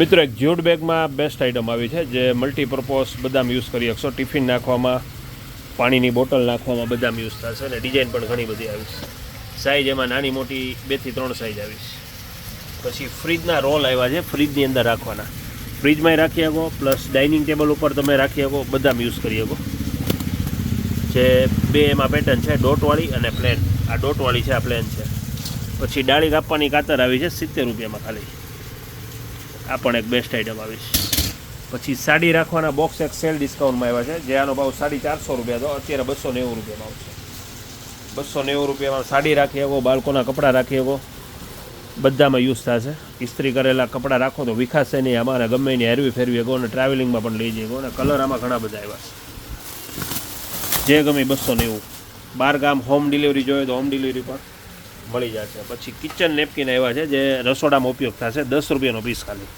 મિત્રો એક જ્યુટ બેગમાં બેસ્ટ આઇટમ આવી છે જે મલ્ટીપર્પઝ બદામ યુઝ કરી શકશો. ટિફિન નાખવામાં, પાણીની બોટલ નાખવામાં બદામ યુઝ થશે અને ડિઝાઇન પણ ઘણી બધી આવી છે. સાઇઝ એમાં નાની મોટી 2 થી 3 સાઇઝ આવી છે. પછી ફ્રીજના રોલ આવ્યા છે, ફ્રીજની અંદર રાખવાના. ફ્રીજમાંય રાખી શકો, પ્લસ ડાઇનિંગ ટેબલ ઉપર તમે રાખી શકો, બદામ યુઝ કરી શકો. જે બે એમાં પેટર્ન છે, ડોટવાળી અને પ્લેન. આ ડોટવાળી છે, આ પ્લેન છે. પછી ડાળી કાપવાની કાતર આવી છે 70 રૂપિયામાં ખાલી. આ પણ એક બેસ્ટ આઇટમ આવી છે. પછી સાડી રાખવાના બોક્સ એક સેલ ડિસ્કાઉન્ટમાં આવ્યા છે, જે આનો ભાવ 450 રૂપિયા હતો, અત્યારે 290 રૂપિયામાં આવશે. 290 રૂપિયામાં સાડી રાખી શકો, બાળકોના કપડાં રાખી શકો, બધામાં યુઝ થશે. ઇસ્ત્રી કરેલા કપડાં રાખો તો વિખાશે નહીં, અમારે ગમે એની હેરવી ફેરવી શકો અને ટ્રાવેલિંગમાં પણ લઈ જઈ શકો. અને કલર આમાં ઘણા બધા આવ્યા છે, જે ગમે 290. 12 ગામ હોમ ડિલિવરી જોઈએ તો હોમ ડિલિવરી પણ મળી જશે. પછી કિચન નેપકિન આવ્યા છે જે રસોડામાં ઉપયોગ થશે, 10 રૂપિયાનો પીસ ખાલી.